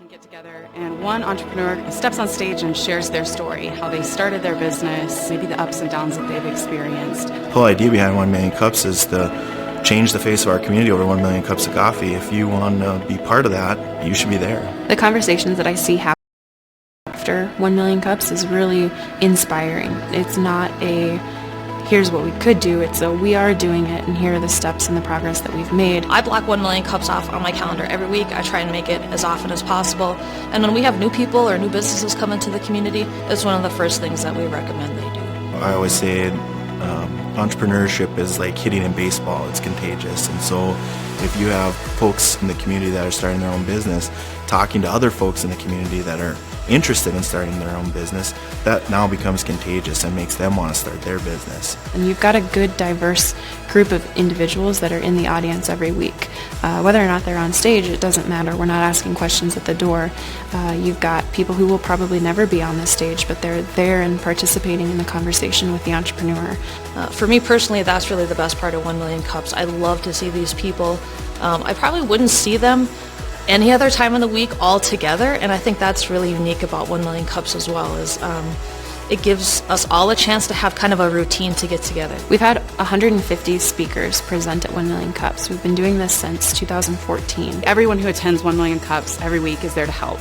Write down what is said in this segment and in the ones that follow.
can get together and one entrepreneur steps on stage and shares their story, how they started their business, maybe the ups and downs that they've experienced. The whole idea behind 1 Million Cups is to change the face of our community over 1 million cups of coffee. If you want to be part of that, you should be there. The conversations that I see happen after 1 Million Cups is really inspiring. It's not a here's what we could do, it's a we are doing it and here are the steps and the progress that we've made. I block 1 Million Cups off on my calendar every week. I try and make it as often as possible. And when we have new people or new businesses come into the community, it's one of the first things that we recommend they do. I always say entrepreneurship is like hitting in baseball. It's contagious. And so if you have folks in the community that are starting their own business, talking to other folks in the community that are interested in starting their own business, that now becomes contagious and makes them want to start their business. And you've got a good, diverse group of individuals that are in the audience every week. Whether or not they're on stage, it doesn't matter. We're not asking questions at the door. You've got people who will probably never be on this stage, but they're there and participating in the conversation with the entrepreneur. For me personally, that's really the best part of 1 Million Cups. I love to see these people. I probably wouldn't see them any other time in the week all together, and I think that's really unique about 1 Million Cups as well, is it gives us all a chance to have kind of a routine to get together. We've had 150 speakers present at 1 Million Cups. We've been doing this since 2014. Everyone who attends 1 Million Cups every week is there to help.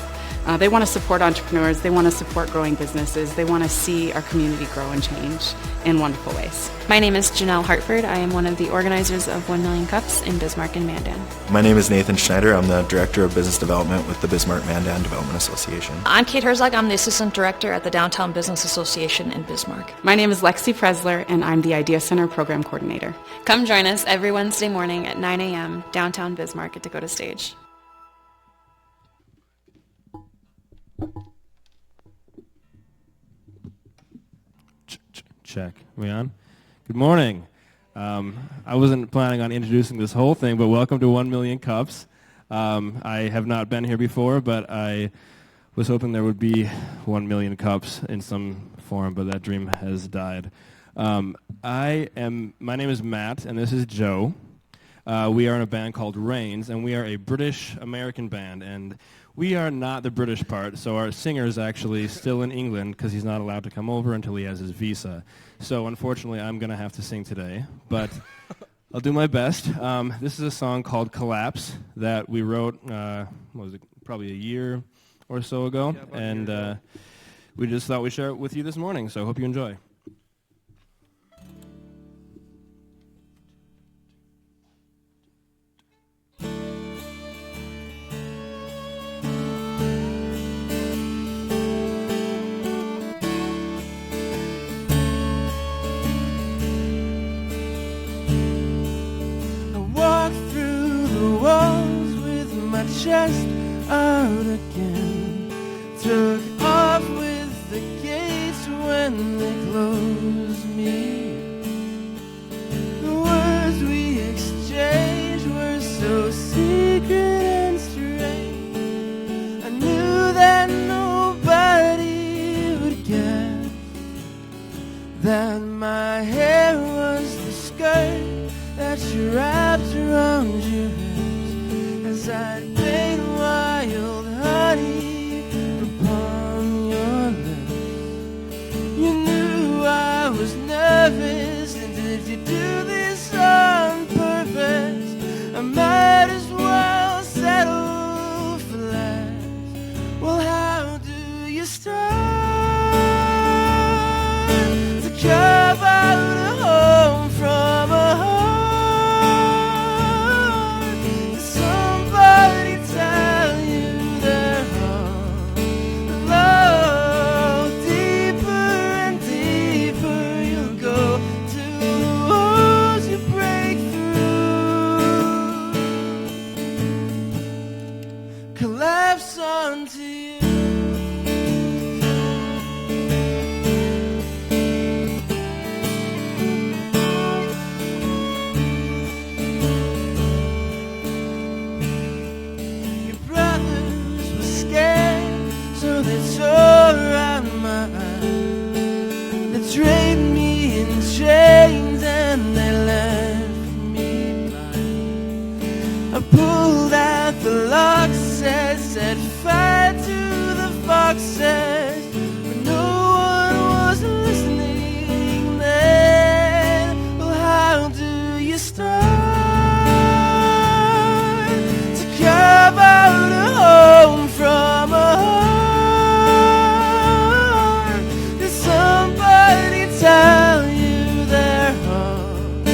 They want to support entrepreneurs, they want to support growing businesses, they want to see our community grow and change in wonderful ways. My name is Janelle Hartford. I am one of the organizers of 1 Million Cups in Bismarck and Mandan. My name is Nathan Schneider. I'm the Director of Business Development with the Bismarck-Mandan Development Association. I'm Kate Herzog. I'm the Assistant Director at the Downtown Business Association in Bismarck. My name is Lexi Presler, and I'm the Idea Center Program Coordinator. Come join us every Wednesday morning at 9 a.m. downtown Bismarck at Dakota Stage. Check. Are we on? Good morning. I wasn't planning on introducing this whole thing, but welcome to 1 Million Cups. I have not been here before, but I was hoping there would be 1 million cups in some form, but that dream has died. My name is Matt, and this is Joe. We are in a band called Rains, and we are a British-American band, and we are not the British part, so our singer is actually still in England because he's not allowed to come over until he has his visa. So unfortunately, I'm going to have to sing today, but I'll do my best. This is a song called Collapse that we wrote, probably a year or so ago, and we just thought we'd share it with you this morning, so I hope you enjoy. Chest out again, took off with the gates when they closed me. The words we exchanged were so secret and strange. I knew that nobody would guess that my hair was the skirt that you wrapped around your hips as I wild honey upon your lips. You knew I was nervous, and did you do this on purpose? I might as well settle for less. Well, how do you start to carve out a home from a heart? Pulled out the lock, set fire. success, but no one was listening then. Well, how do you start to carve out a home from a heart? Did somebody tell you their heart?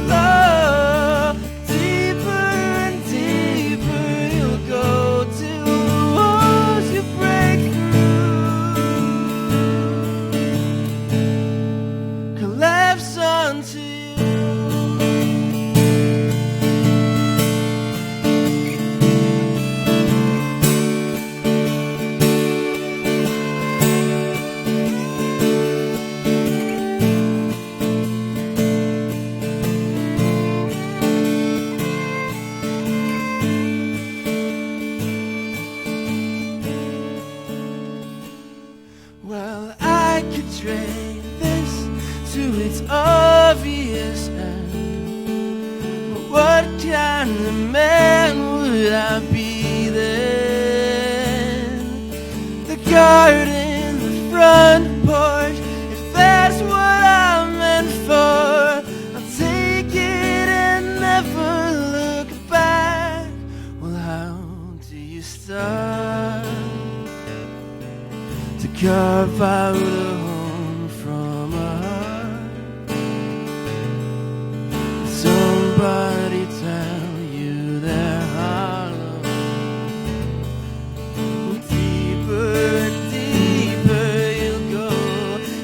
Love, deeper and deeper you'll go till the walls you break through collapse onto you. Well, I could trade this to its obvious end, but what kind of man would I be then? The garden, the front porch, if that's what I'm meant for, I'll take it and never look back. Well, how do you start to carve out a home from a heart? Somebody tell you they're hollow. Deeper and deeper you'll go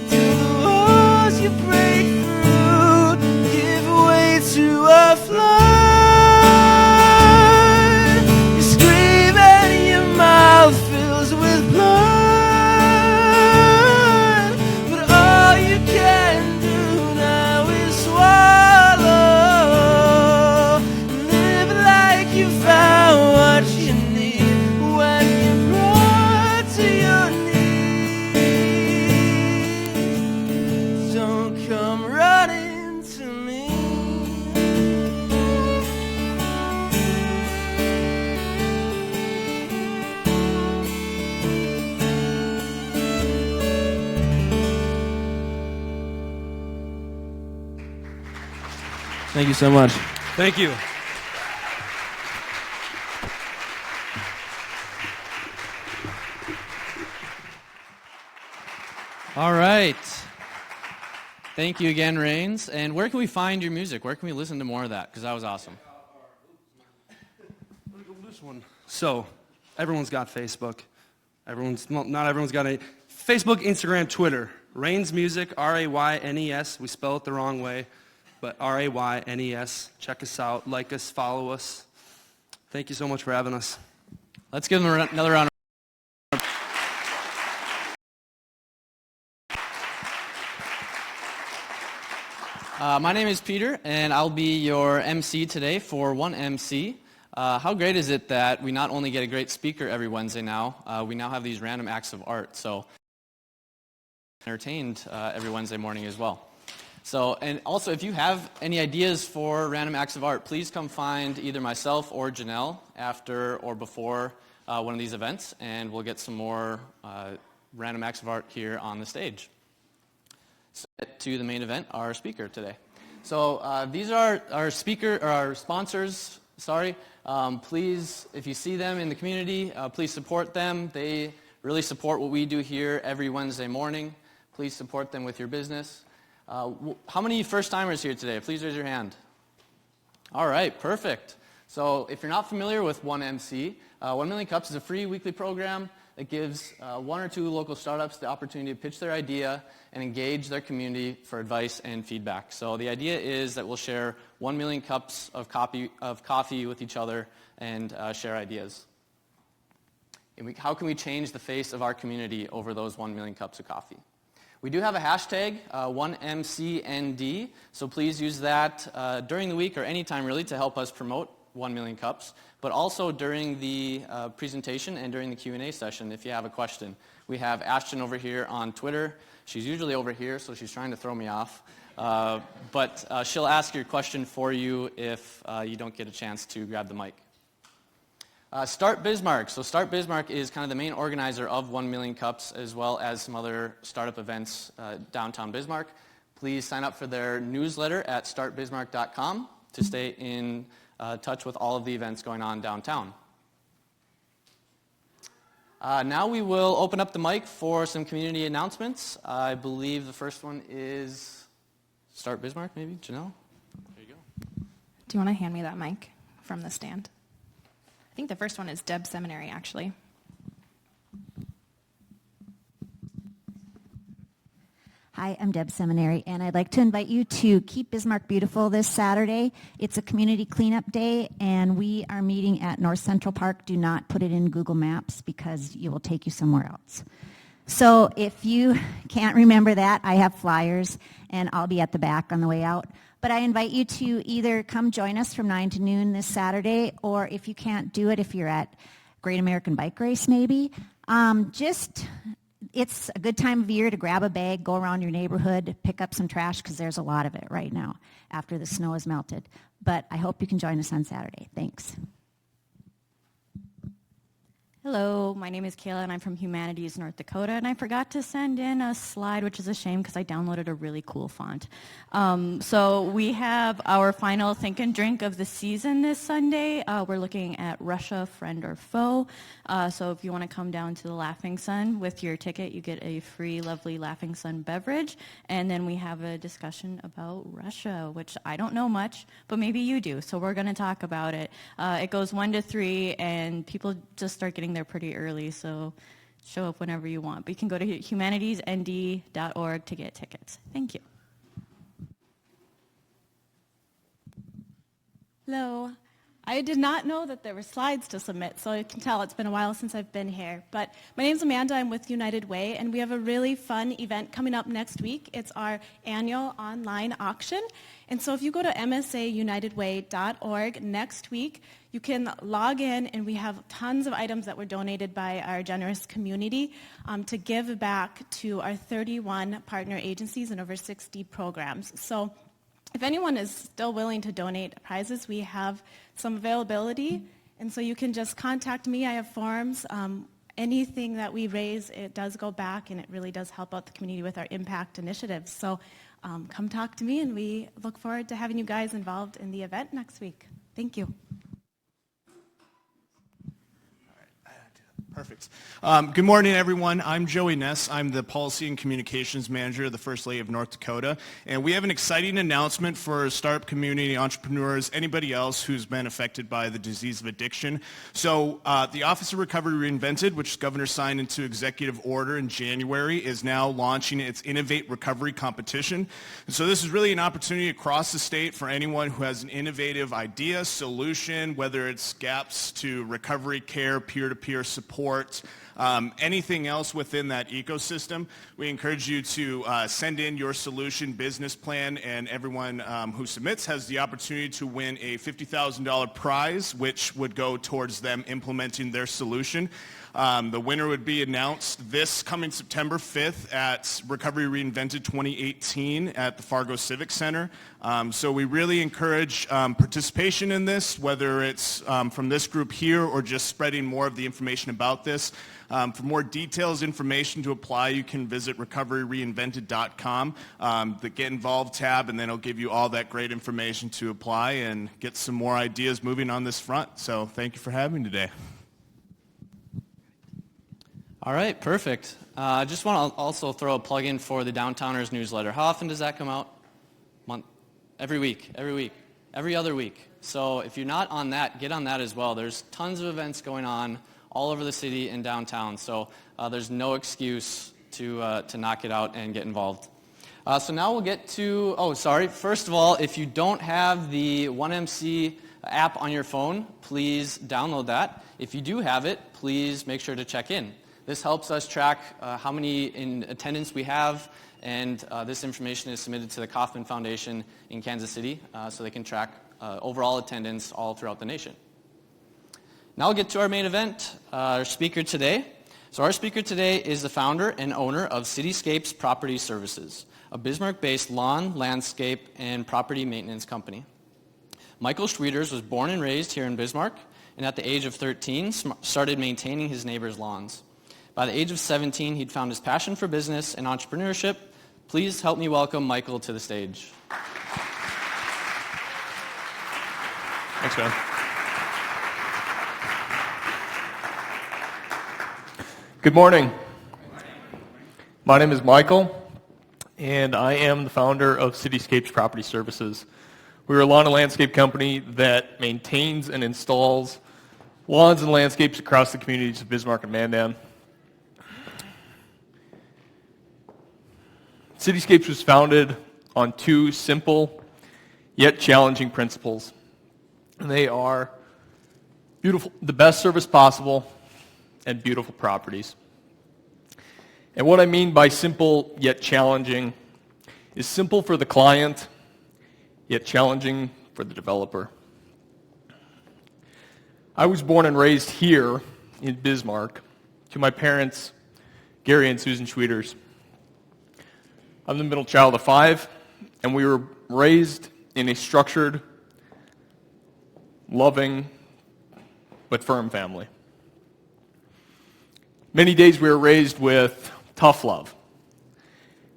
till the walls you break through give way to a flood. You scream and your mouth fills with blood, but all you can do now is swallow and live like you found what you need when you're brought to your knees. Don't come running to me. Thank you so much. Thank you. All right. Thank you again, Rains. And where can we find your music? Where can we listen to more of that? Because that was awesome. This one. So, everyone's got Facebook. Not everyone's got a Facebook, Instagram, Twitter. Rains Music, R-A-Y-N-E-S. We spell it the wrong way, but R-A-Y-N-E-S. Check us out, like us, follow us. Thank you so much for having us. Let's give them another round. My name is Peter, and I'll be your MC today for One MC. How great is it that we not only get a great speaker every Wednesday now, we now have these random acts of art. So, entertained every Wednesday morning as well. So, and also, if you have any ideas for random acts of art, please come find either myself or Janelle after or before one of these events, and we'll get some more random acts of art here on the stage. So, to the main event, our speaker today. So, these are our sponsors. Sorry. Please, if you see them in the community, please support them. They really support what we do here every Wednesday morning. Please support them with your business. How many first-timers here today? Please raise your hand. All right, perfect. So if you're not familiar with 1MC, 1 Million Cups is a free weekly program that gives one or two local startups the opportunity to pitch their idea and engage their community for advice and feedback. So the idea is that we'll share 1 million cups of coffee with each other and share ideas. And how can we change the face of our community over those 1 million cups of coffee? We do have a hashtag, 1MCND, so please use that during the week or anytime really to help us promote 1 million cups, but also during the presentation and during the Q&A session if you have a question. We have Ashton over here on Twitter. She's usually over here, so she's trying to throw me off. But she'll ask your question for you if you don't get a chance to grab the mic. Start Bismarck. So Start Bismarck is kind of the main organizer of 1 Million Cups, as well as some other startup events downtown Bismarck. Please sign up for their newsletter at startbismarck.com to stay in touch with all of the events going on downtown. Now we will open up the mic for some community announcements. I believe the first one is Start Bismarck, maybe? Janelle? There you go. Do you want to hand me that mic from the stand? I think the first one is Deb Seminary, actually. Hi, I'm Deb Seminary, and I'd like to invite you to Keep Bismarck Beautiful this Saturday. It's a community cleanup day, and we are meeting at North Central Park. Do not put it in Google Maps because it will take you somewhere else. So if you can't remember that, I have flyers, and I'll be at the back on the way out. But I invite you to either come join us from 9 to noon this Saturday, or if you can't do it, if you're at Great American Bike Race maybe, it's a good time of year to grab a bag, go around your neighborhood, pick up some trash, because there's a lot of it right now after the snow has melted. But I hope you can join us on Saturday. Thanks. Hello, my name is Kayla and I'm from Humanities, North Dakota, and I forgot to send in a slide, which is a shame because I downloaded a really cool font. So we have our final Think and Drink of the season this Sunday. We're looking at Russia, Friend or Foe. So if you want to come down to the Laughing Sun with your ticket, you get a free, lovely Laughing Sun beverage. And then we have a discussion about Russia, which I don't know much, but maybe you do. So we're going to talk about it. It goes 1 to 3, and people just start getting there pretty early, so show up whenever you want. But you can go to humanitiesnd.org to get tickets. Thank you. Hello. I did not know that there were slides to submit, so I can tell it's been a while since I've been here. But my name's Amanda. I'm with United Way, and we have a really fun event coming up next week. It's our annual online auction. And so if you go to msaunitedway.org next week, you can log in, and we have tons of items that were donated by our generous community to give back to our 31 partner agencies and over 60 programs. So if anyone is still willing to donate prizes, we have some availability, and so you can just contact me. I have forms. Anything that we raise, it does go back, and it really does help out the community with our impact initiatives. So come talk to me, and we look forward to having you guys involved in the event next week. Thank you. Perfect. Good morning, everyone. I'm Joey Ness. I'm the Policy and Communications Manager of the First Lady of North Dakota. And we have an exciting announcement for startup community entrepreneurs, anybody else who's been affected by the disease of addiction. So the Office of Recovery Reinvented, which the governor signed into executive order in January, is now launching its Innovate Recovery competition. And so this is really an opportunity across the state for anyone who has an innovative idea, solution, whether it's gaps to recovery care, peer-to-peer support, anything else within that ecosystem. We encourage you to send in your solution business plan, and everyone who submits has the opportunity to win a $50,000 prize, which would go towards them implementing their solution. The winner would be announced this coming September 5th at Recovery Reinvented 2018 at the Fargo Civic Center. So we really encourage participation in this, whether it's from this group here or just spreading more of the information about this. For more details, information to apply, you can visit recoveryreinvented.com, the Get Involved tab, and then it'll give you all that great information to apply and get some more ideas moving on this front. So thank you for having me today. All right, perfect. I just want to also throw a plug in for the Downtowners newsletter. How often does that come out? Every week, every other week. So if you're not on that, get on that as well. There's tons of events going on all over the city and downtown, so there's no excuse to knock it out and get involved. So now we'll get to, first of all, if you don't have the 1MC app on your phone, please download that. If you do have it, please make sure to check in. This helps us track how many in attendance we have, and this information is submitted to the Kauffman Foundation in Kansas City so they can track overall attendance all throughout the nation. Now we'll get to our main event, our speaker today. So our speaker today is the founder and owner of Cityscapes Property Services, a Bismarck-based lawn, landscape, and property maintenance company. Michael Schwieters was born and raised here in Bismarck. and at the age of 13, started maintaining his neighbors' lawns. By the age of 17, he'd found his passion for business and entrepreneurship. Please help me welcome Michael to the stage. Thanks, man. Good morning. My name is Michael, and I am the founder of Cityscapes Property Services. We're a lawn and landscape company that maintains and installs lawns and landscapes across the communities of Bismarck and Mandan. Cityscapes was founded on two simple yet challenging principles. And they are beautiful, the best service possible, and beautiful properties. And what I mean by simple yet challenging is simple for the client, yet challenging for the developer. I was born and raised here in Bismarck to my parents, Gary and Susan Schwieters. I'm the middle child of 5, and we were raised in a structured, loving, but firm family. Many days we were raised with tough love.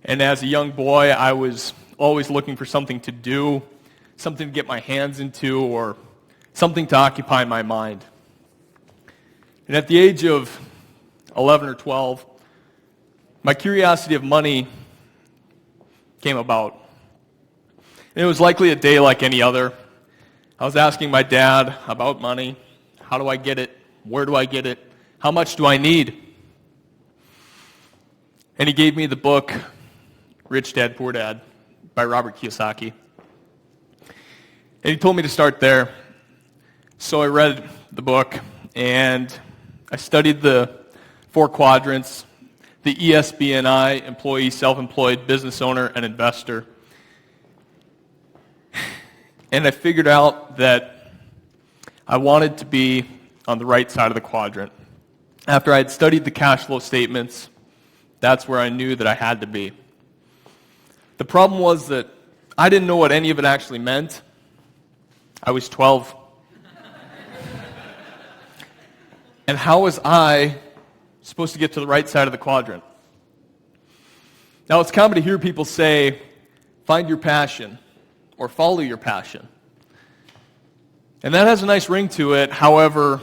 And as a young boy, I was always looking for something to do, something to get my hands into, or something to occupy my mind. And at the age of 11 or 12, my curiosity of money came about. And it was likely a day like any other. I was asking my dad about money. How do I get it? Where do I get it? How much do I need? And he gave me the book, Rich Dad, Poor Dad, by Robert Kiyosaki. And he told me to start there. So I read the book, and I studied the 4 quadrants, the ESBNI, employee, self-employed, business owner, and investor. And I figured out that I wanted to be on the right side of the quadrant. After I had studied the cash flow statements, that's where I knew that I had to be. The problem was that I didn't know what any of it actually meant. I was 12. And how was I supposed to get to the right side of the quadrant? Now, it's common to hear people say, find your passion, or follow your passion. And that has a nice ring to it. However,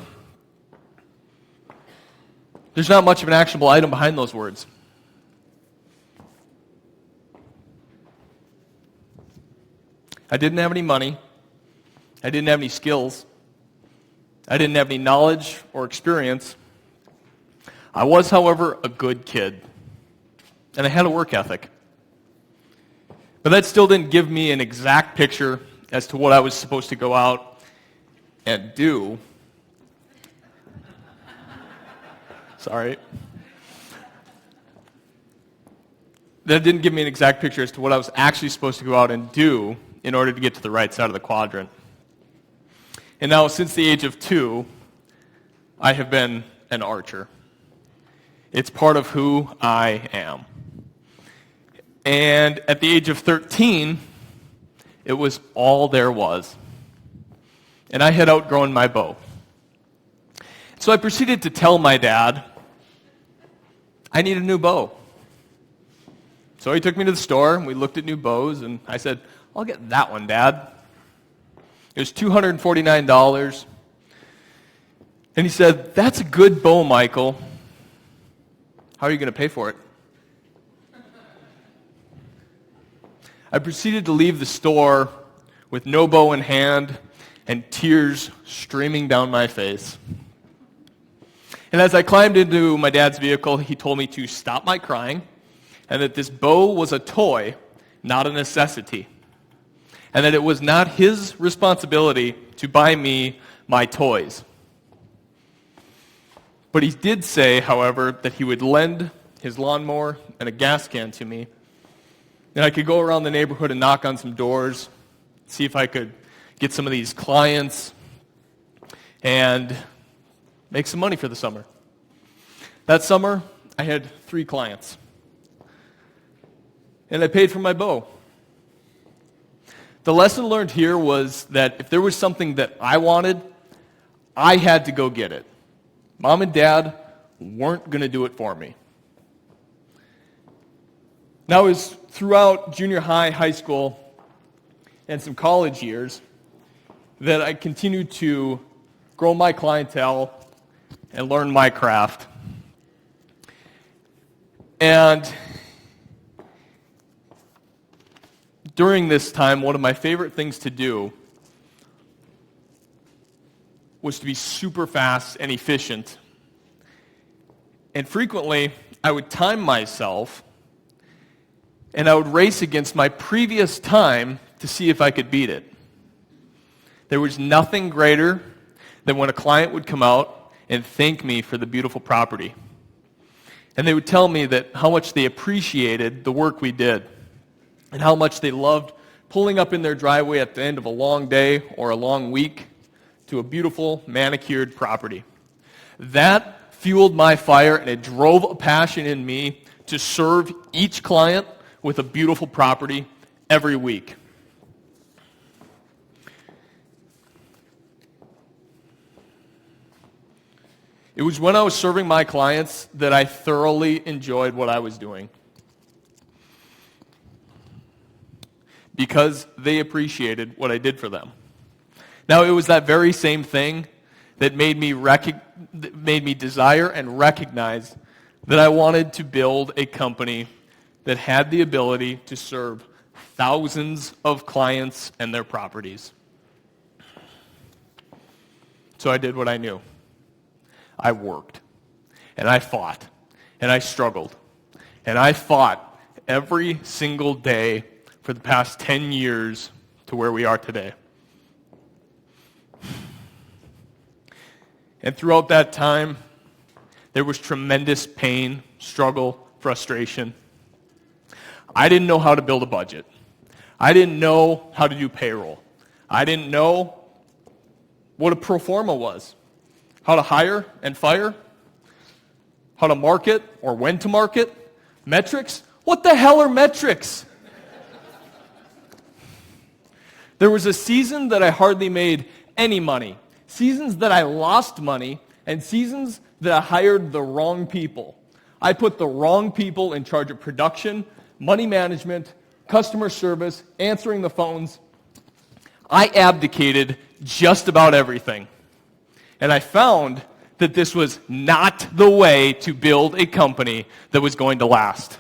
there's not much of an actionable item behind those words. I didn't have any money. I didn't have any skills. I didn't have any knowledge or experience. I was, however, a good kid. And I had a work ethic. But that still didn't give me an exact picture as to what I was supposed to go out and do. Sorry. That didn't give me an exact picture as to what I was actually supposed to go out and do in order to get to the right side of the quadrant. And now, since the age of 2, I have been an archer. It's part of who I am. And at the age of 13, it was all there was. And I had outgrown my bow. So I proceeded to tell my dad, I need a new bow. So he took me to the store, and we looked at new bows, and I said, I'll get that one, Dad. It was $249. And he said, that's a good bow, Michael. How are you going to pay for it? I proceeded to leave the store with no bow in hand and tears streaming down my face. And as I climbed into my dad's vehicle, he told me to stop my crying and that this bow was a toy, not a necessity. And that it was not his responsibility to buy me my toys. But he did say, however, that he would lend his lawnmower and a gas can to me. And I could go around the neighborhood and knock on some doors, see if I could get some of these clients and make some money for the summer. That summer, I had 3 clients. And I paid for my bow. The lesson learned here was that if there was something that I wanted, I had to go get it. Mom and Dad weren't going to do it for me. Now, it was throughout junior high, high school, and some college years that I continued to grow my clientele and learn my craft. And during this time, one of my favorite things to do was to be super fast and efficient. And frequently, I would time myself, and I would race against my previous time to see if I could beat it. There was nothing greater than when a client would come out and thank me for the beautiful property. And they would tell me that how much they appreciated the work we did and how much they loved pulling up in their driveway at the end of a long day or a long week to a beautiful manicured property. That fueled my fire, and it drove a passion in me to serve each client with a beautiful property every week. It was when I was serving my clients that I thoroughly enjoyed what I was doing, because they appreciated what I did for them. Now, it was that very same thing that made me desire and recognize that I wanted to build a company that had the ability to serve thousands of clients and their properties. So I did what I knew. I worked, and I fought, and I struggled, and I fought every single day for the past 10 years to where we are today. And throughout that time, there was tremendous pain, struggle, frustration. I didn't know how to build a budget. I didn't know how to do payroll. I didn't know what a pro forma was, how to hire and fire, how to market or when to market, metrics. What the hell are metrics? There was a season that I hardly made any money, seasons that I lost money, and seasons that I hired the wrong people. I put the wrong people in charge of production, money management, customer service, answering the phones. I abdicated just about everything. And I found that this was not the way to build a company that was going to last.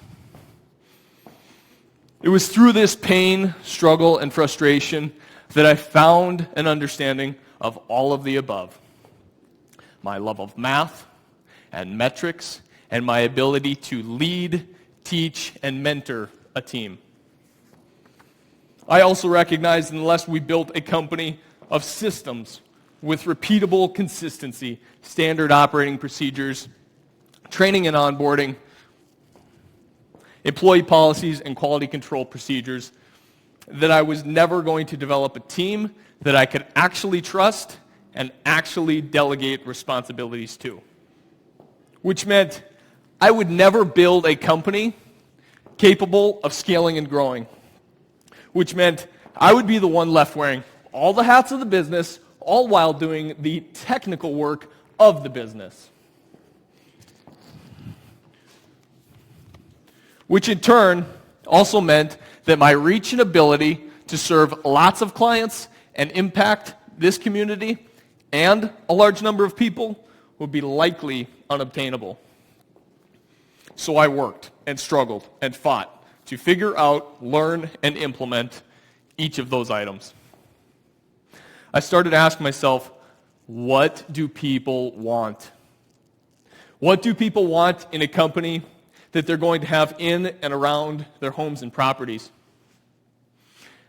It was through this pain, struggle, and frustration that I found an understanding of all of the above. My love of math and metrics and my ability to lead, teach, and mentor a team. I also recognized that unless we built a company of systems with repeatable consistency, standard operating procedures, training and onboarding, employee policies, and quality control procedures, that I was never going to develop a team that I could actually trust and actually delegate responsibilities to. Which meant I would never build a company capable of scaling and growing. Which meant I would be the one left wearing all the hats of the business, all while doing the technical work of the business. Which in turn also meant that my reach and ability to serve lots of clients and impact this community and a large number of people would be likely unobtainable. So I worked and struggled and fought to figure out, learn, and implement each of those items. I started to ask myself, what do people want? What do people want in a company that they're going to have in and around their homes and properties?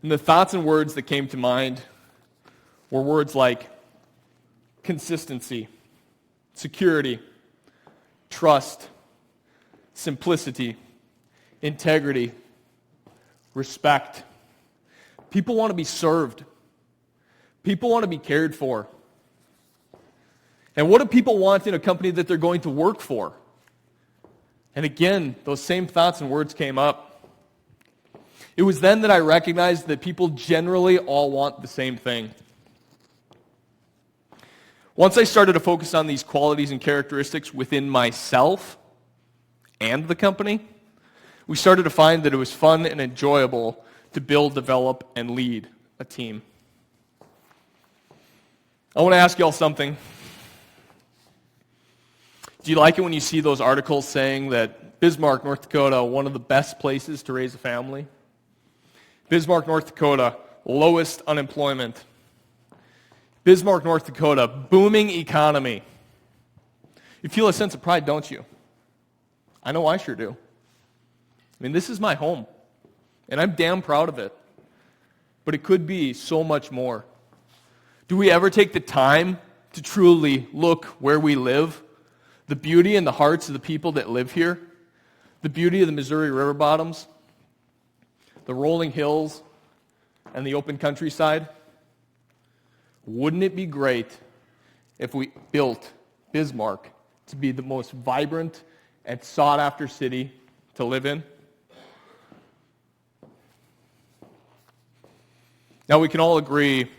And the thoughts and words that came to mind were words like consistency, security, trust, simplicity, integrity, respect. People want to be served. People want to be cared for. And what do people want in a company that they're going to work for? And again, those same thoughts and words came up. It was then that I recognized that people generally all want the same thing. Once I started to focus on these qualities and characteristics within myself and the company, we started to find that it was fun and enjoyable to build, develop, and lead a team. I want to ask y'all something. Do you like it when you see those articles saying that Bismarck, North Dakota, one of the best places to raise a family? Bismarck, North Dakota, lowest unemployment. Bismarck, North Dakota, booming economy. You feel a sense of pride, don't you? I know I sure do. I mean, this is my home, and I'm damn proud of it. But it could be so much more. Do we ever take the time to truly look where we live? The beauty and the hearts of the people that live here? The beauty of the Missouri River bottoms? The rolling hills and the open countryside? Wouldn't it be great if we built Bismarck to be the most vibrant and sought-after city to live in? Now, we can all agree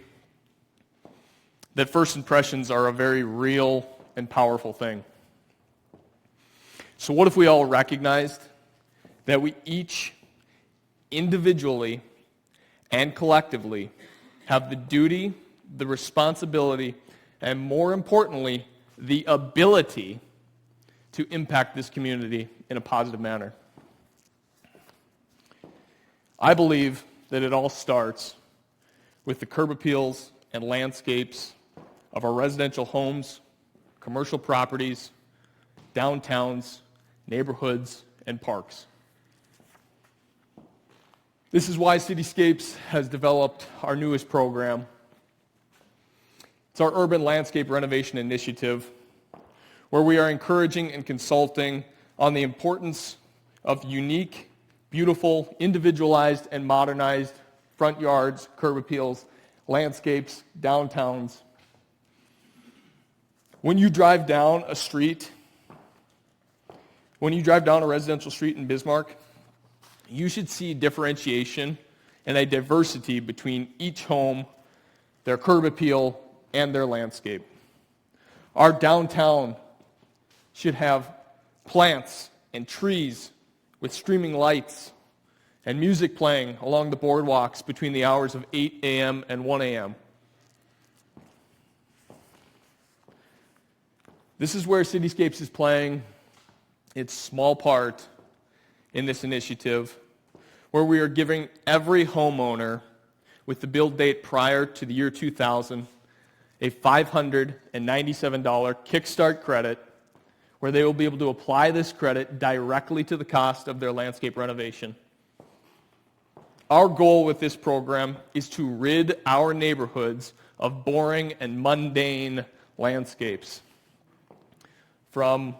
that first impressions are a very real and powerful thing. So what if we all recognized that we each individually and collectively have the duty, the responsibility, and more importantly, the ability to impact this community in a positive manner? I believe that it all starts with the curb appeals and landscapes of our residential homes, commercial properties, downtowns, neighborhoods, and parks. This is why Cityscapes has developed our newest program. It's our urban landscape renovation initiative, where we are encouraging and consulting on the importance of unique, beautiful, individualized, and modernized front yards, curb appeals, landscapes, downtowns. When you drive down a street, when you drive down a residential street in Bismarck, you should see differentiation and a diversity between each home, their curb appeal, and their landscape. Our downtown should have plants and trees with streaming lights and music playing along the boardwalks between the hours of 8 a.m. and 1 a.m. This is where Cityscapes is playing its small part in this initiative, where we are giving every homeowner with the build date prior to the year 2000 a $597 Kickstart credit, where they will be able to apply this credit directly to the cost of their landscape renovation. Our goal with this program is to rid our neighborhoods of boring and mundane landscapes. From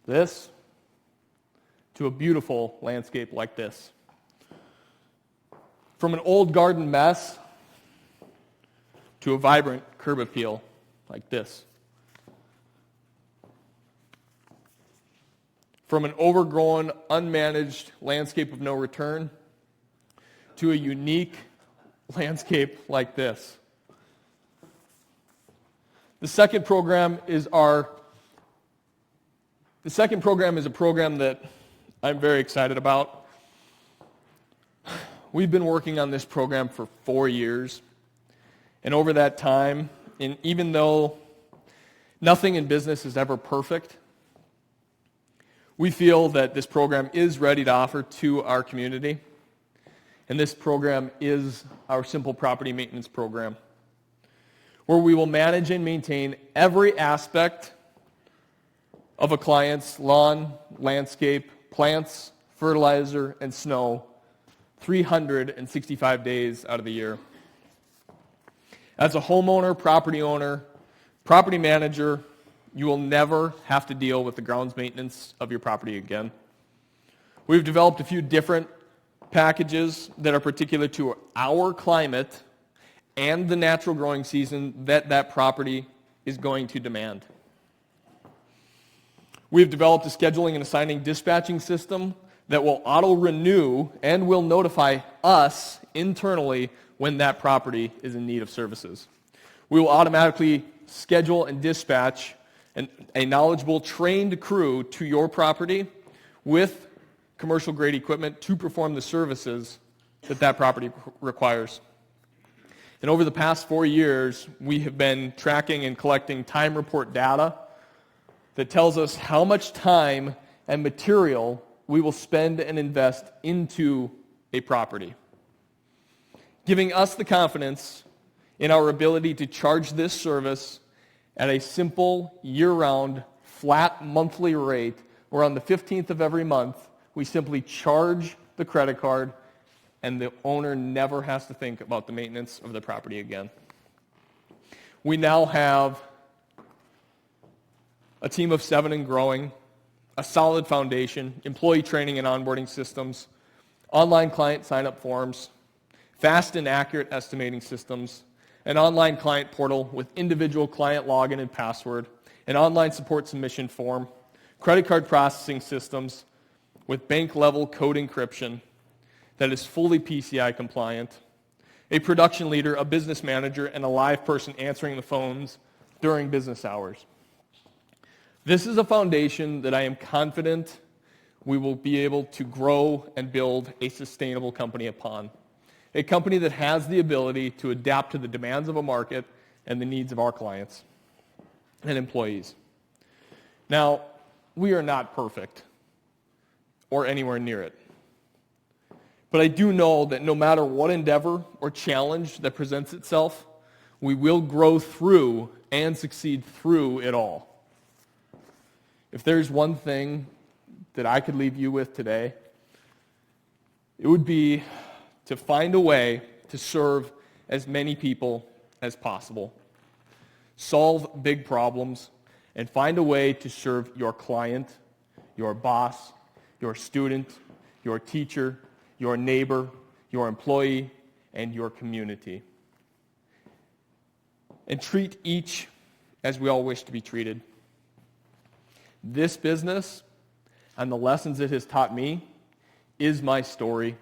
this to a beautiful landscape like this. From an old garden mess to a vibrant curb appeal like this. From an overgrown, unmanaged landscape of no return to a unique landscape like this. The second program is a program that I'm very excited about. We've been working on this program for 4 years. And over that time, and even though nothing in business is ever perfect, we feel that this program is ready to offer to our community. And this program is our simple property maintenance program, where we will manage and maintain every aspect of a client's lawn, landscape, plants, fertilizer, and snow 365 days out of the year. As a homeowner, property owner, property manager, you will never have to deal with the grounds maintenance of your property again. We've developed a few different packages that are particular to our climate and the natural growing season that property is going to demand. We've developed a scheduling and assigning dispatching system that will auto-renew and will notify us internally when that property is in need of services. We will automatically schedule and dispatch a knowledgeable, trained crew to your property with commercial-grade equipment to perform the services that property requires. And over the past 4 years, we have been tracking and collecting time report data that tells us how much time and material we will spend and invest into a property, giving us the confidence in our ability to charge this service at a simple, year-round, flat monthly rate, where on the 15th of every month, we simply charge the credit card and the owner never has to think about the maintenance of the property again. We now have a team of 7 and growing, a solid foundation, employee training and onboarding systems, online client sign-up forms, fast and accurate estimating systems, an online client portal with individual client login and password, an online support submission form, credit card processing systems with bank-level code encryption that is fully PCI compliant, a production leader, a business manager, and a live person answering the phones during business hours. This is a foundation that I am confident we will be able to grow and build a sustainable company upon. A company that has the ability to adapt to the demands of a market and the needs of our clients and employees. Now, we are not perfect or anywhere near it. But I do know that no matter what endeavor or challenge that presents itself, we will grow through and succeed through it all. If there's one thing that I could leave you with today, it would be to find a way to serve as many people as possible, solve big problems, and find a way to serve your client, your boss, your student, your teacher, your neighbor, your employee, and your community. And treat each as we all wish to be treated. This business and the lessons it has taught me is my story,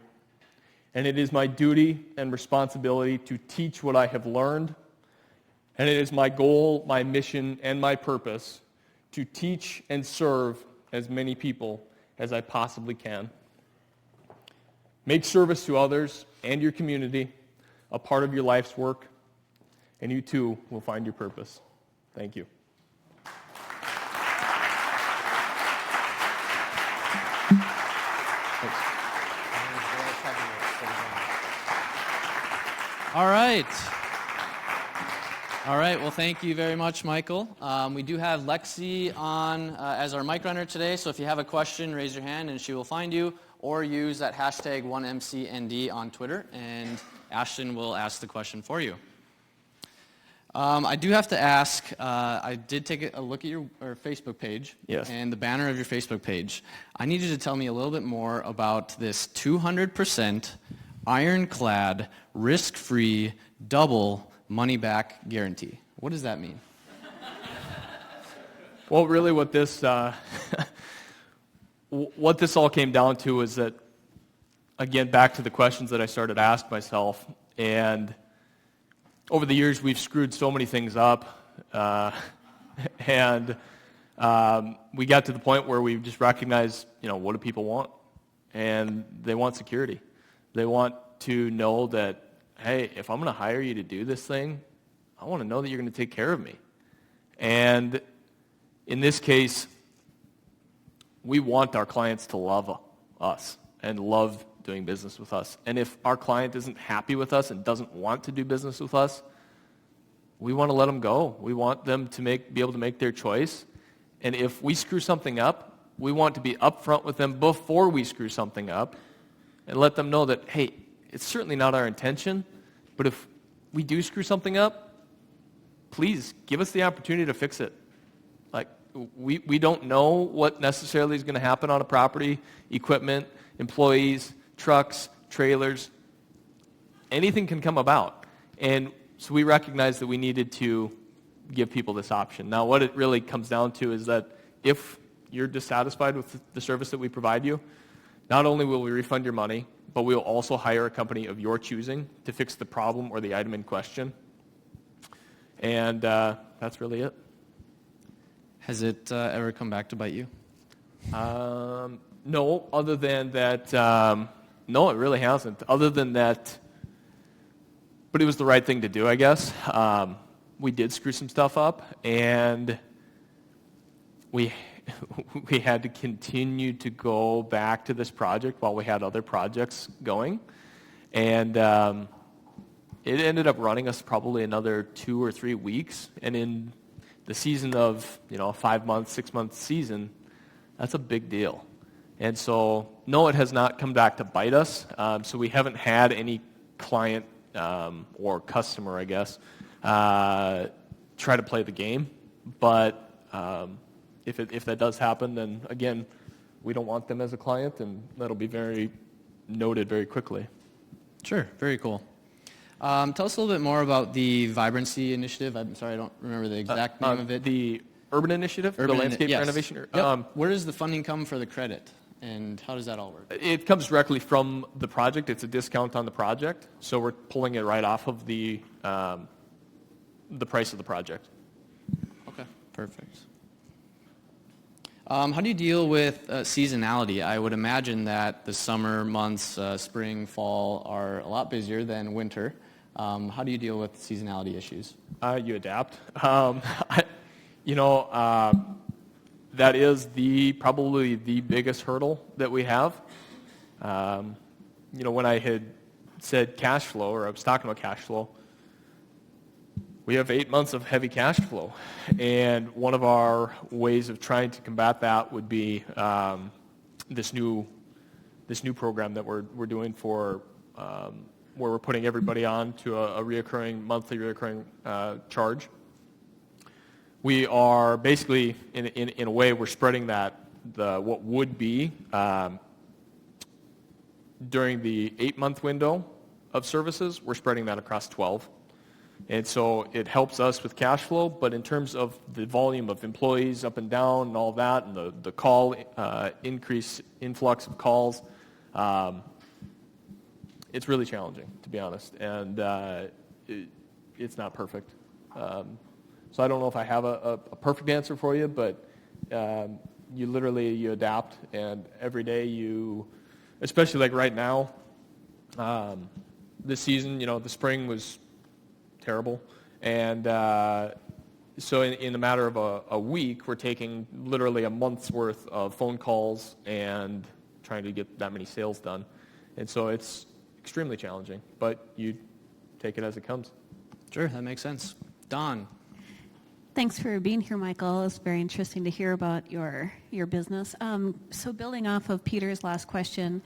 and it is my duty and responsibility to teach what I have learned, and it is my goal, my mission, and my purpose to teach and serve as many people as I possibly can. Make service to others and your community a part of your life's work, and you too will find your purpose. Thank you. All right. All right. Well, thank you very much, Michael. We do have Lexi on as our mic runner today, so if you have a question, raise your hand and she will find you, or use that hashtag 1MCND on Twitter, and Ashton will ask the question for you. I do have to ask, I did take a look at your Facebook page, yes, and the banner of your Facebook page. I need you to tell me a little bit more about this 200% ironclad, risk-free, double money-back guarantee. What does that mean? Well, really what this all came down to is that, again, back to the questions that I started to ask myself, and over the years we've screwed so many things up, and we got to the point where we just recognized, what do people want? And they want security. They want to know that, hey, if I'm going to hire you to do this thing, I want to know that you're going to take care of me. And in this case, we want our clients to love us and love doing business with us. And if our client isn't happy with us and doesn't want to do business with us, we want to let them go. We want them to be able to make their choice. And if we screw something up, we want to be upfront with them before we screw something up and let them know that, hey, it's certainly not our intention, but if we do screw something up, please give us the opportunity to fix it. Like, we don't know what necessarily is going to happen on a property, equipment, employees, trucks, trailers. Anything can come about. And so we recognized that we needed to give people this option. Now, what it really comes down to is that if you're dissatisfied with the service that we provide you, not only will we refund your money, but we will also hire a company of your choosing to fix the problem or the item in question. And that's really it. Has it ever come back to bite you? No, other than that, no, it really hasn't. Other than that, but it was the right thing to do, I guess. We did screw some stuff up, and we had to continue to go back to this project while we had other projects going. And it ended up running us probably another 2 or 3 weeks. And in the season of, a 5-month, 6-month season, that's a big deal. And so, no, it has not come back to bite us. So we haven't had any client or customer, I guess, try to play the game. But if that does happen, then, again, we don't want them as a client, and that'll be very noted very quickly. Sure, very cool. Tell us a little bit more about the Vibrancy Initiative. I'm sorry, I don't remember the exact name of it. The Urban Initiative, the landscape renovation. Yep. Where does the funding come for the credit, and how does that all work? It comes directly from the project. It's a discount on the project, so we're pulling it right off of the price of the project. Okay, perfect. How do you deal with seasonality? I would imagine that the summer months, spring, fall, are a lot busier than winter. How do you deal with seasonality issues? You adapt. That is probably the biggest hurdle that we have. When I had said cash flow, or I was talking about cash flow, we have 8 months of heavy cash flow, and one of our ways of trying to combat that would be this new program that we're doing for where we're putting everybody on to a monthly reoccurring charge. We are basically, in a way, we're spreading what would be during the 8-month window of services, we're spreading that across 12. And so it helps us with cash flow, but in terms of the volume of employees up and down and all that, and the call influx of calls, it's really challenging, to be honest, and it's not perfect. So I don't know if I have a perfect answer for you, but you adapt, and every day especially like right now, this season, the spring was terrible, and so in a matter of a week, we're taking literally a month's worth of phone calls and trying to get that many sales done, and so it's extremely challenging, but you take it as it comes. Sure, that makes sense. Don. Thanks for being here, Michael. It's very interesting to hear about your business. So building off of Peter's last question,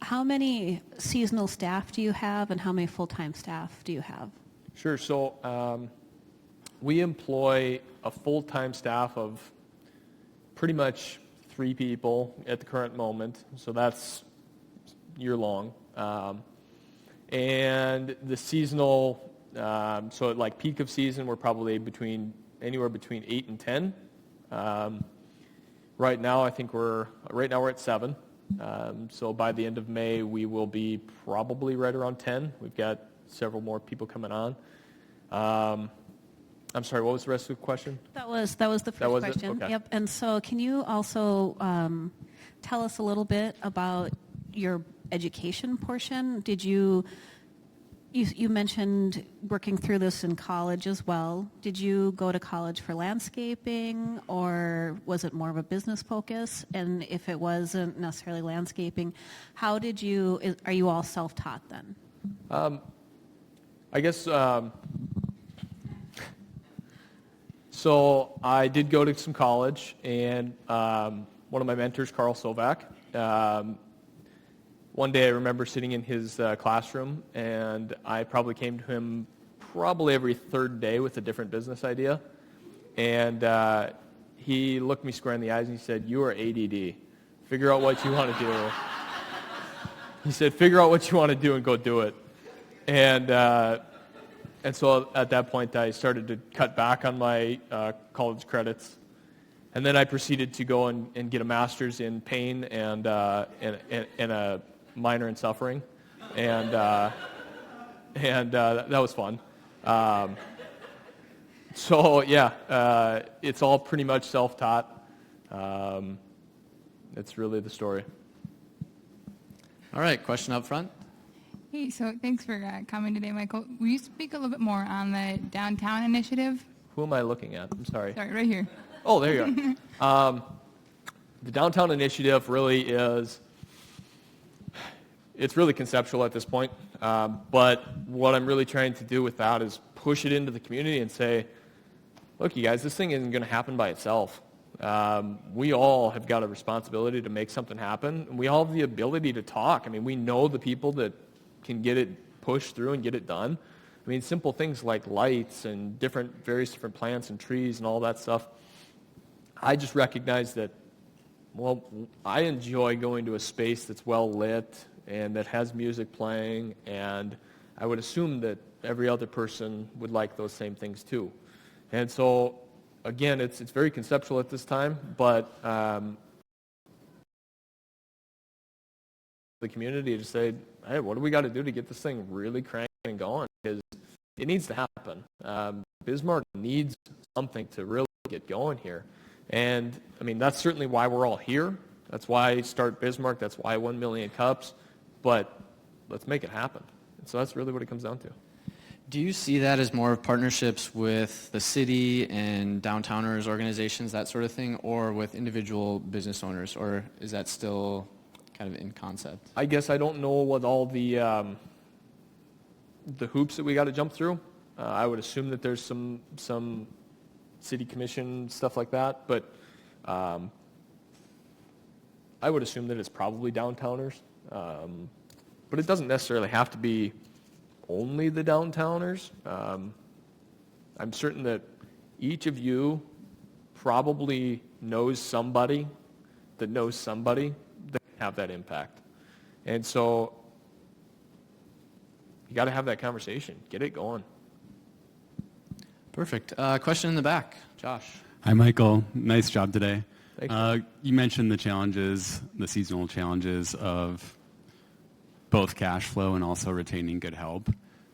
how many seasonal staff do you have, and how many full-time staff do you have? Sure. So we employ a full-time staff of pretty much 3 people at the current moment. So that's year-long. And the seasonal, so at like peak of season, we're probably anywhere between 8 and 10. Right now, I think we're at 7. So by the end of May, we will be probably right around 10. We've got several more people coming on. I'm sorry, what was the rest of the question? That was the first question. Okay. Yep. And so can you also tell us a little bit about your education portion? Did you mentioned working through this in college as well. Did you go to college for landscaping, or was it more of a business focus? And if it wasn't necessarily landscaping, are you all self-taught then? I guess, so I did go to some college, and one of my mentors, Carl Sovak, one day I remember sitting in his classroom, and I probably came to him every third day with a different business idea. And he looked me square in the eyes and he said, "You are ADD. Figure out what you want to do." He said, "Figure out what you want to do and go do it." And so at that point, I started to cut back on my college credits. And then I proceeded to go and get a master's in pain and a minor in suffering, and that was fun. So yeah, it's all pretty much self-taught. That's really the story. All right, question up front. Hey, so thanks for coming today, Michael. Will you speak a little bit more on the downtown initiative? Who am I looking at? I'm sorry. Sorry, right here. Oh, there you are. The downtown initiative really is, it's really conceptual at this point. But what I'm really trying to do with that is push it into the community and say, look, you guys, this thing isn't going to happen by itself. We all have got a responsibility to make something happen. And we all have the ability to talk. I mean, we know the people that can get it pushed through and get it done. I mean, simple things like lights and various different plants and trees and all that stuff. I just recognize that, well, I enjoy going to a space that's well lit and that has music playing, and I would assume that every other person would like those same things too. And so, again, it's very conceptual at this time, but the community to say, hey, what do we got to do to get this thing really cranking and going? Because it needs to happen. Bismarck needs something to really get going here. And, I mean, that's certainly why we're all here. That's why Start Bismarck. That's why 1 million cups. But let's make it happen. And so that's really what it comes down to. Do you see that as more of partnerships with the city and downtowners, organizations, that sort of thing, or with individual business owners, or is that still kind of in concept? I guess I don't know what all the hoops that we got to jump through. I would assume that there's some city commission stuff like that, but I would assume that it's probably downtowners. But it doesn't necessarily have to be only the downtowners. I'm certain that each of you probably knows somebody that knows somebody that can have that impact. And so you got to have that conversation. Get it going. Perfect. Question in the back. Josh. Hi, Michael. Nice job today. Thanks. You mentioned the challenges, the seasonal challenges of both cash flow and also retaining good help.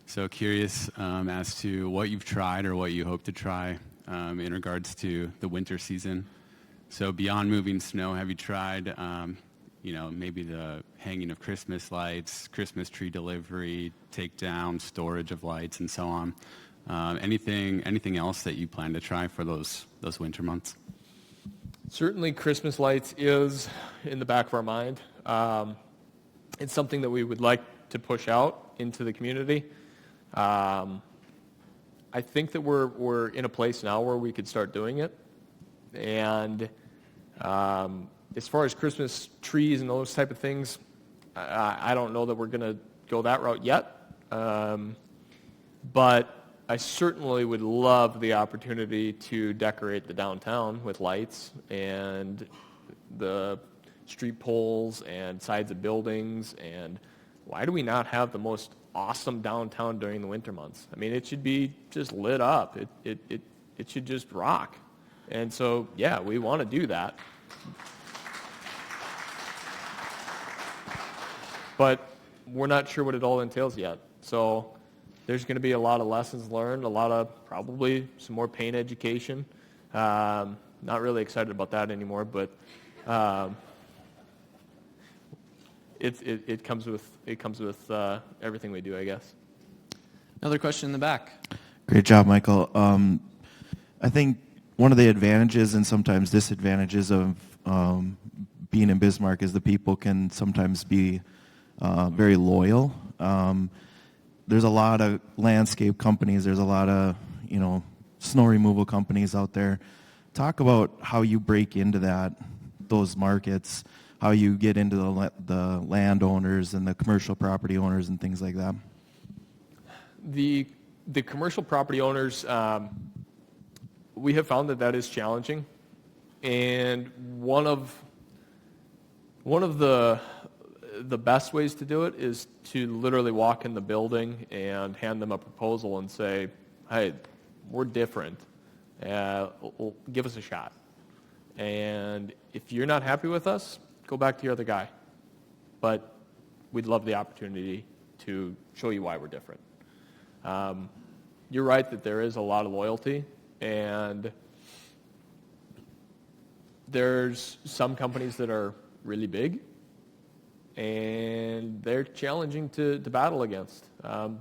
So curious as to what you've tried or what you hope to try in regards to the winter season. So beyond moving snow, have you tried, maybe the hanging of Christmas lights, Christmas tree delivery, takedown, storage of lights, and so on? Anything else that you plan to try for those winter months? Certainly Christmas lights is in the back of our mind. It's something that we would like to push out into the community. I think that we're in a place now where we could start doing it. And as far as Christmas trees and those type of things, I don't know that we're going to go that route yet. But I certainly would love the opportunity to decorate the downtown with lights and the street poles and sides of buildings. And why do we not have the most awesome downtown during the winter months? I mean, it should be just lit up. It should just rock. And so, yeah, we want to do that. But we're not sure what it all entails yet. So there's going to be a lot of lessons learned, a lot of probably some more paint education. Not really excited about that anymore, but it comes with everything we do, I guess. Another question in the back. Great job, Michael. I think one of the advantages and sometimes disadvantages of being in Bismarck is the people can sometimes be very loyal. There's a lot of landscape companies. There's a lot of, snow removal companies out there. Talk about how you break into those markets, how you get into the landowners and the commercial property owners and things like that. The commercial property owners, we have found that is challenging, and one of the best ways to do it is to literally walk in the building and hand them a proposal and say, hey, we're different. Give us a shot. And if you're not happy with us, go back to your other guy. But we'd love the opportunity to show you why we're different. You're right that there is a lot of loyalty, And there's some companies that are really big, and they're challenging to battle against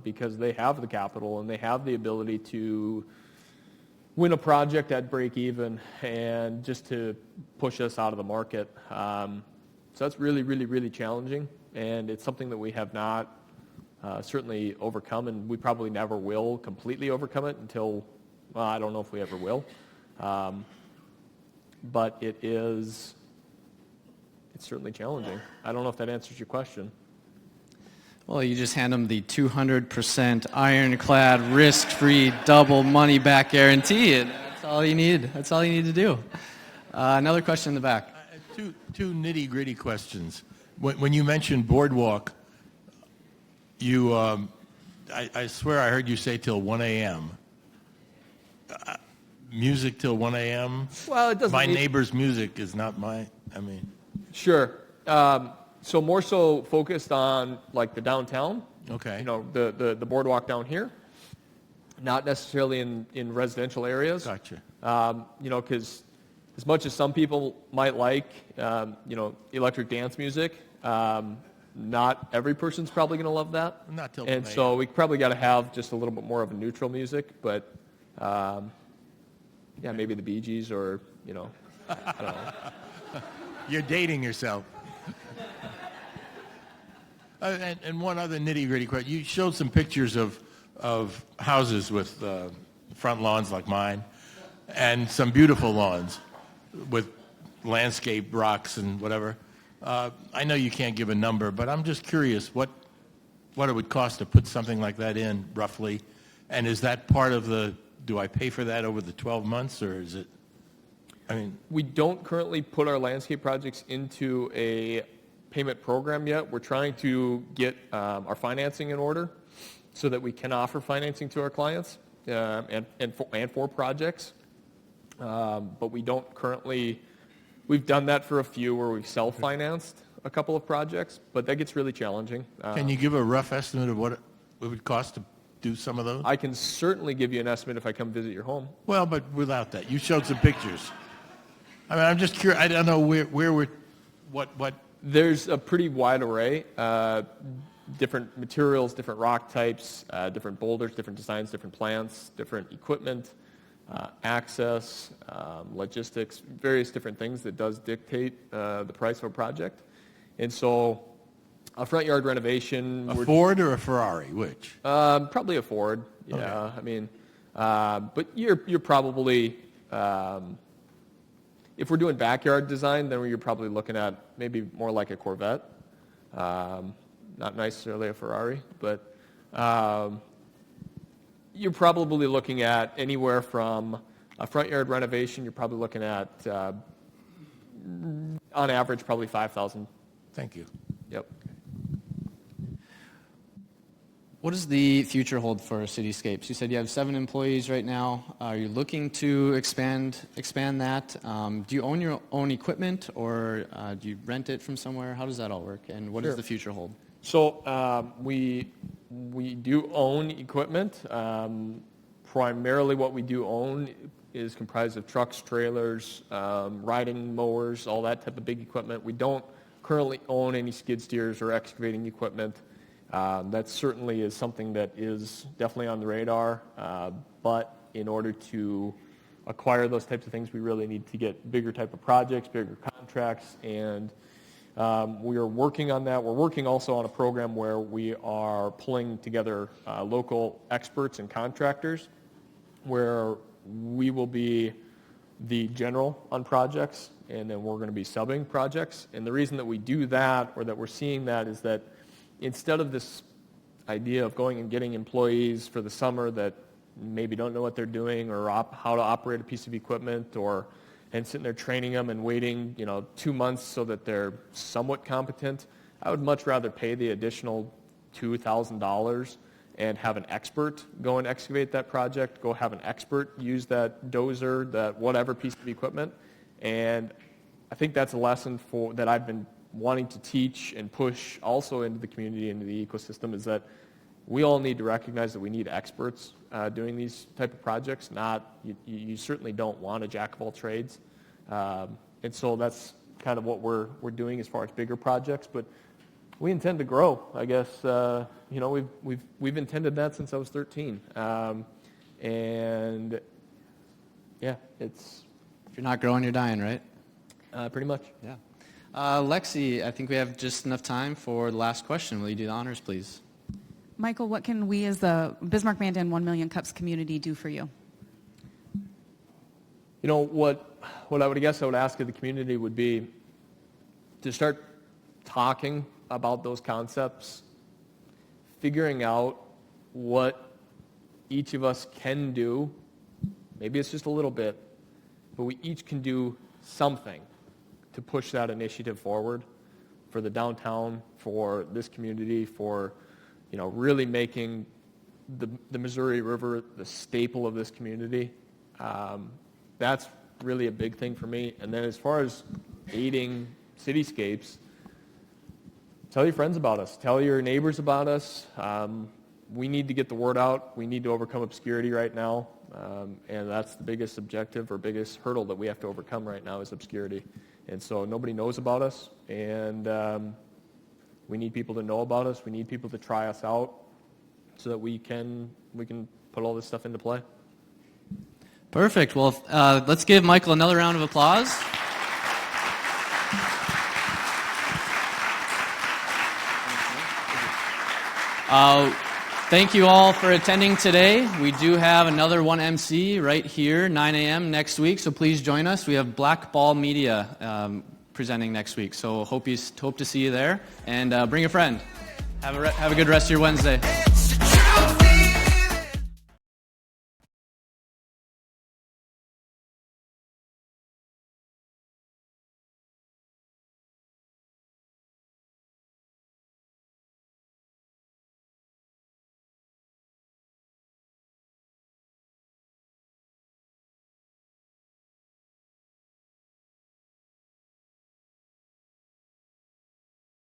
because they have the capital and they have the ability to win a project at break even and just to push us out of the market. So that's really, really, really challenging, and it's something that we have not certainly overcome, and we probably never will completely overcome it until, well, I don't know if we ever will. But it's certainly challenging. I don't know if that answers your question. Well, you just hand them the 200% ironclad, risk-free, double money-back guarantee, and that's all you need. That's all you need to do. Another question in the back. Two nitty-gritty questions. When you mentioned Boardwalk, I swear I heard you say till 1 a.m. Music till 1 a.m.? Well, it doesn't. My neighbor's music is not Sure. So more so focused on like the downtown. Okay. You know, the boardwalk down here. Not necessarily in residential areas. Gotcha. You know, because as much as some people might like, you know, electric dance music, not every person's probably going to love that. Not till and so we probably got to have just a little bit more of a neutral music, but yeah, maybe the Bee Gees or, you know, I don't know. You're dating yourself. And one other nitty-gritty question. You showed some pictures of houses with front lawns like mine and some beautiful lawns with landscape rocks and whatever. I know you can't give a number, but I'm just curious what it would cost to put something like that in, roughly. And is that part of do I pay for that over the 12 months, or is it, we don't currently put our landscape projects into a payment program yet. We're trying to get our financing in order so that we can offer financing to our clients and for projects. But we don't currently. We've done that for a few where we've self-financed a couple of projects, but that gets really challenging. Can you give a rough estimate of what it would cost to do some of those? I can certainly give you an estimate if I come visit your home. Well, but without that. You showed some pictures. I'm just curious. I don't know what. There's a pretty wide array. Different materials, different rock types, different boulders, different designs, different plants, different equipment, access, logistics, various different things that does dictate the price of a project. And so a front yard renovation. A Ford or a Ferrari, which? Probably a Ford, yeah. Okay. But you're probably, if we're doing backyard design, then you're probably looking at maybe more like a Corvette. Not necessarily a Ferrari, but you're probably looking at anywhere from a front yard renovation, you're probably looking at, on average, probably $5,000. Thank you. Yep. What does the future hold for Cityscapes? You said you have 7 employees right now. Are you looking to expand that? Do you own your own equipment, or do you rent it from somewhere? How does that all work, and what does the future hold? So we do own equipment. Primarily what we do own is comprised of trucks, trailers, riding mowers, all that type of big equipment. We don't currently own any skid steers or excavating equipment. That certainly is something that is definitely on the radar, but in order to acquire those types of things, we really need to get bigger type of projects, bigger contracts, and we are working on that. We're working also on a program where we are pulling together local experts and contractors, where we will be the general on projects, and then we're going to be subbing projects. And the reason that we do that, or that we're seeing that, is that instead of this idea of going and getting employees for the summer that maybe don't know what they're doing or how to operate a piece of equipment, and sitting there training them and waiting 2 months so that they're somewhat competent, I would much rather pay the additional $2,000 and have an expert go and excavate that project, go have an expert use that dozer, that whatever piece of equipment. And I think that's a lesson that I've been wanting to teach and push also into the community, into the ecosystem, is that we all need to recognize that we need experts doing these type of projects. You certainly don't want a jack of all trades, and so that's kind of what we're doing as far as bigger projects. But we intend to grow. I guess we've intended that since I was 13, and yeah, it's. If you're not growing, you're dying, right? Pretty much. Yeah. Lexi, I think we have just enough time for the last question. Will you do the honors, please? Michael, what can we as the Bismarck Mandan 1 Million Cups community do for you? What I would ask of the community would be to start talking about those concepts, figuring out what each of us can do. Maybe it's just a little bit, but we each can do something to push that initiative forward for the downtown, for this community, for really making the Missouri River the staple of this community. That's really a big thing for me. And then as far as aiding Cityscapes, tell your friends about us. Tell your neighbors about us. We need to get the word out. We need to overcome obscurity right now. And that's the biggest objective or biggest hurdle that we have to overcome right now is obscurity. And so nobody knows about us. And we need people to know about us. We need people to try us out so that we can put all this stuff into play. Perfect. Well, let's give Michael another round of applause. Thank you all for attending today. We do have another 1MC right here, 9 a.m. next week, so please join us. We have Black Ball Media presenting next week, so hope to see you there, and bring a friend. Have a good rest of your Wednesday.